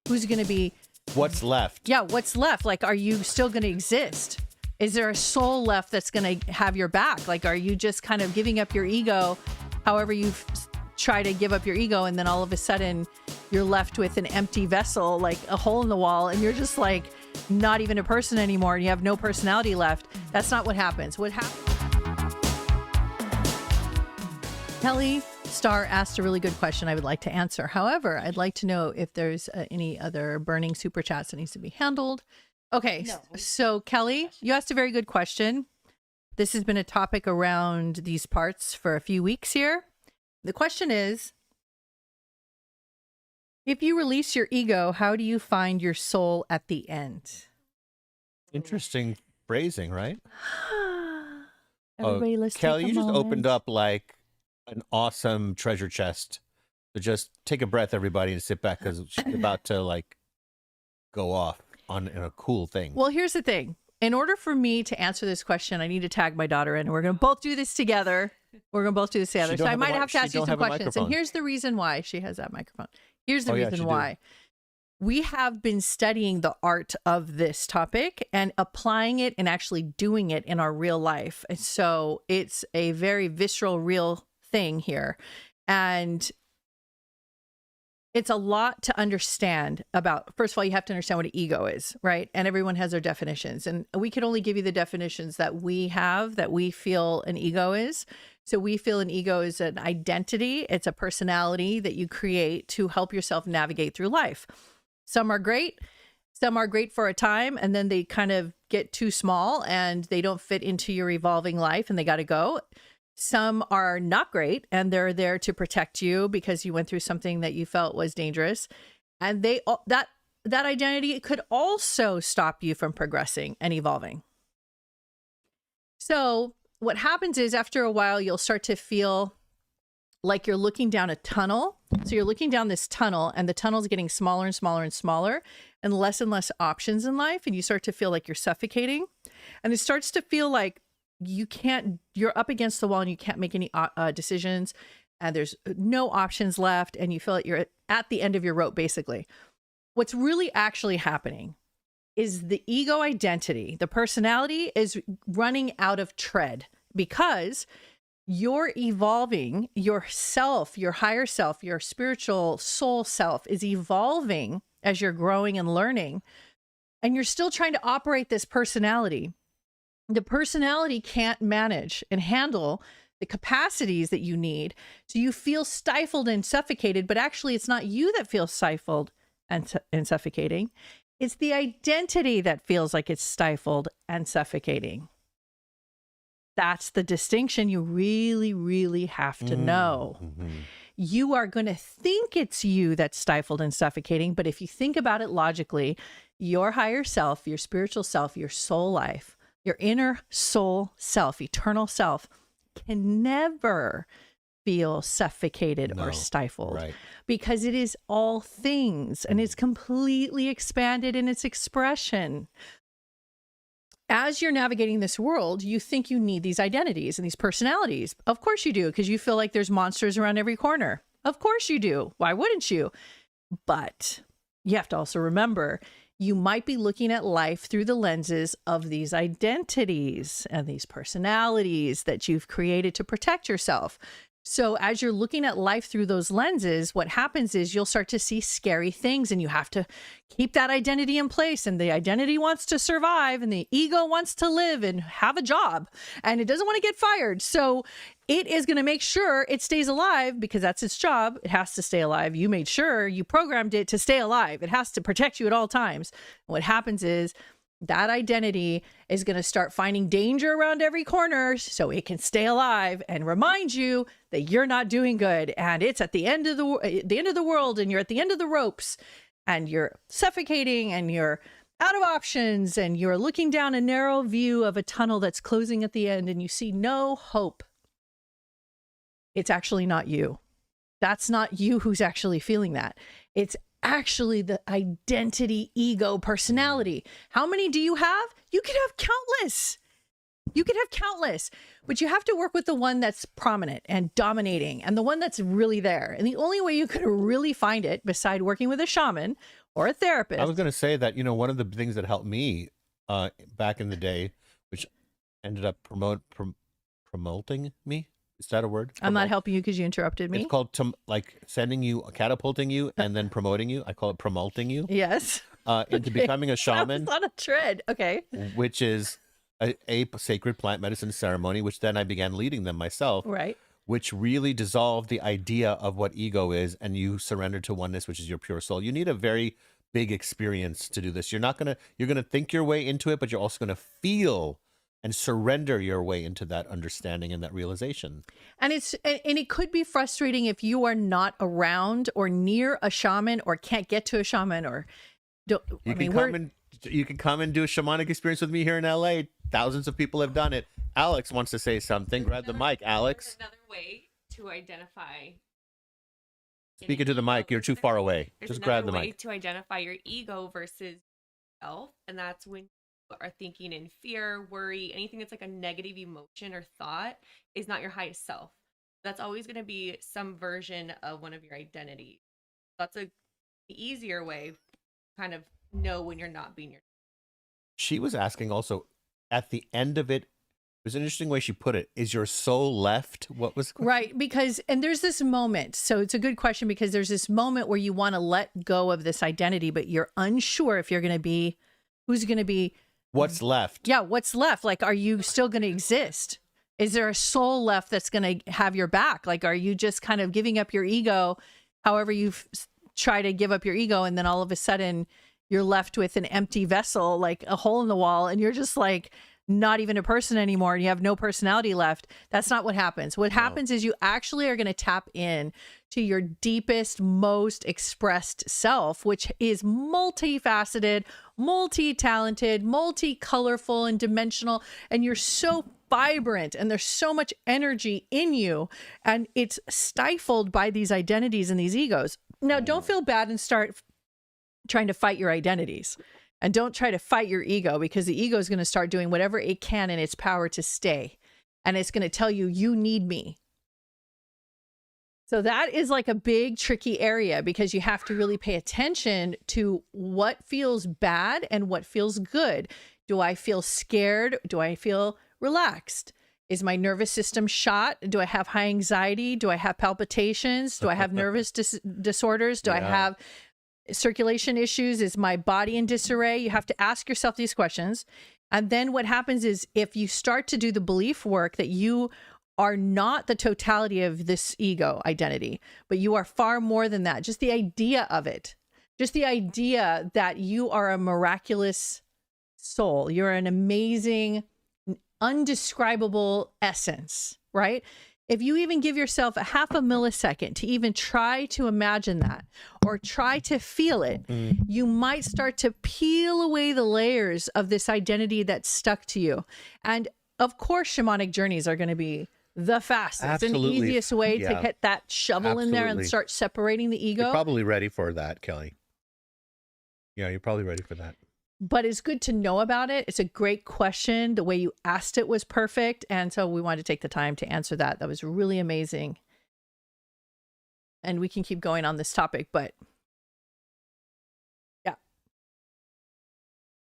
Who's going to be... What's left? Yeah, what's left? Like, are you still going to exist? Is there a soul left that's going to have your back? Like, are you just kind of giving up your ego, however you try to give up your ego, and then all of a sudden you're left with an empty vessel, like a hole in the wall, and you're just like not even a person anymore, and you have no personality left? That's not what happens. What happens? Kelly Starr asked a really good question I would like to answer. However, I'd like to know if there's any other burning super chats that needs to be handled. Okay, no. So Kelly, you asked a very good question. This has been a topic around these parts for a few weeks here. The question is, if you release your ego, how do you find your soul at the end? Interesting phrasing, right? Everybody, let's Kelly, take a you just moment. opened up like an awesome treasure chest. So just take a breath, everybody, and sit back, because she's about to like go off on a cool thing. Well, here's the thing. In order for me to answer this question, I need to tag my daughter in, and we're going to both do this together. We're going to both do this together. So I might have to ask you some questions. And here's the reason why she has that microphone. Here's the reason why. We have been studying the art of this topic and applying it and actually doing it in our real life. And so it's a very visceral, real thing here. And it's a lot to understand about. First of all, you have to understand what an ego is, right? And everyone has their definitions. And we can only give you the definitions that we have, that we feel an ego is. So we feel an ego is an identity. It's a personality that you create to help yourself navigate through life. Some are great. Some are great for a time, and then they kind of get too small and they don't fit into your evolving life and they got to go. Some are not great, and they're there to protect you because you went through something that you felt was dangerous. And that identity could also stop you from progressing and evolving. So what happens is, after a while, you'll start to feel like you're looking down a tunnel. So you're looking down this tunnel, and the tunnel's getting smaller and smaller and smaller, and less options in life. And you start to feel like you're suffocating. And it starts to feel like you're up against the wall and you can't make any decisions, and there's no options left, and you feel like you're at the end of your rope, basically. What's really actually happening is the ego identity, the personality, is running out of tread, because you're evolving. Yourself, your higher self, your spiritual soul self is evolving as you're growing and learning, and you're still trying to operate this personality. The personality can't manage and handle the capacities that you need. So you feel stifled and suffocated, but actually it's not you that feels stifled and suffocating. It's the identity that feels like it's stifled and suffocating. That's the distinction you really, really have to know. Mm-hmm. You are going to think it's you that's stifled and suffocating, but if you think about it logically, your higher self, your spiritual self, your soul life, your inner soul self, eternal self, can never feel suffocated or stifled, right? Because it is all things, and it's completely expanded in its expression. As you're navigating this world, you think you need these identities and these personalities. Of course you do, because you feel like there's monsters around every corner. Of course you do. Why wouldn't you? But you have to also remember, you might be looking at life through the lenses of these identities and these personalities that you've created to protect yourself. So as you're looking at life through those lenses, what happens is you'll start to see scary things, and you have to keep that identity in place. And the identity wants to survive, and the ego wants to live and have a job, and it doesn't want to get fired. So it is going to make sure it stays alive, because that's its job. It has to stay alive. You made sure, you programmed it to stay alive. It has to protect you at all times. And what happens is that identity is going to start finding danger around every corner so it can stay alive and remind you that you're not doing good, and it's at the end of the world, and you're at the end of the ropes, and you're suffocating, and you're out of options, and you're looking down a narrow view of a tunnel that's closing at the end, and you see no hope. It's actually not you. That's not you who's actually feeling that. It's actually the identity, ego, personality. How many do you have? You could have countless. You could have countless, but you have to work with the one that's prominent and dominating, and the one that's really there. And the only way you could really find it, beside working with a shaman or a therapist. I was going to say that, one of the things that helped me back in the day, which ended up promoting me. Is that a word? I'm not helping you because you interrupted me. It's called sending you, catapulting you, and then promoting you. I call it promoting you. Yes. Into becoming a shaman. That's on a tread. Okay. Which is a sacred plant medicine ceremony, which then I began leading them myself. Right. Which really dissolved the idea of what ego is, and you surrender to oneness, which is your pure soul. You need a very big experience to do this. You're gonna think your way into it, but you're also gonna feel and surrender your way into that understanding and that realization. And it could be frustrating if you are not around or near a shaman or can't get to a shaman or you can come and do a shamanic experience with me here in LA. Thousands of people have done it. Alex wants to say something. Grab the mic, Alex. Another way to identify. Speak into the mic. You're too far away. Just grab the mic. Way to identify your ego versus self, and that's when you are thinking in fear, worry, anything that's like a negative emotion or thought is not your highest self. That's always going to be some version of one of your identities. That's a easier way to kind of know when you're not being yourself. She was asking also at the end of it. It was an interesting way she put it. Is your soul left? What was right? Because there's this moment. So it's a good question because there's this moment where you want to let go of this identity, but you're unsure if you're going to be, who's going to be. What's left? Yeah, what's left? Like, are you still going to exist? Is there a soul left that's going to have your back? Like, are you just kind of giving up your ego, however you try to give up your ego, and then all of a sudden you're left with an empty vessel, like a hole in the wall, and you're just like not even a person anymore and you have no personality left. That's not what happens. What happens is you actually are going to tap in to your deepest, most expressed self, which is multifaceted, multi-talented, multi-colorful and dimensional. And you're so vibrant and there's so much energy in you, and it's stifled by these identities and these egos. Now, don't feel bad and start trying to fight your identities. And don't try to fight your ego, because the ego is going to start doing whatever it can in its power to stay. And it's going to tell you, you need me. So that is like a big, tricky area, because you have to really pay attention to what feels bad and what feels good. Do I feel scared? Do I feel relaxed? Is my nervous system shot? Do I have high anxiety? Do I have palpitations? Do I have nervous disorders? Do I have circulation issues? Is my body in disarray? You have to ask yourself these questions. And then what happens is, if you start to do the belief work that you are not the totality of this ego identity, but you are far more than that, just the idea of it, just the idea that you are a miraculous soul, you're an amazing, undescribable essence, right? If you even give yourself a half a millisecond to even try to imagine that or try to feel it, you might start to peel away the layers of this identity that's stuck to you. And of course, shamanic journeys are going to be the fastest and easiest way to hit that shovel in there and start separating the ego. You're probably ready for that, Kelly. Yeah, you're probably ready for that. But it's good to know about it. It's a great question. The way you asked it was perfect. And so we wanted to take the time to answer that. That was really amazing. And we can keep going on this topic, but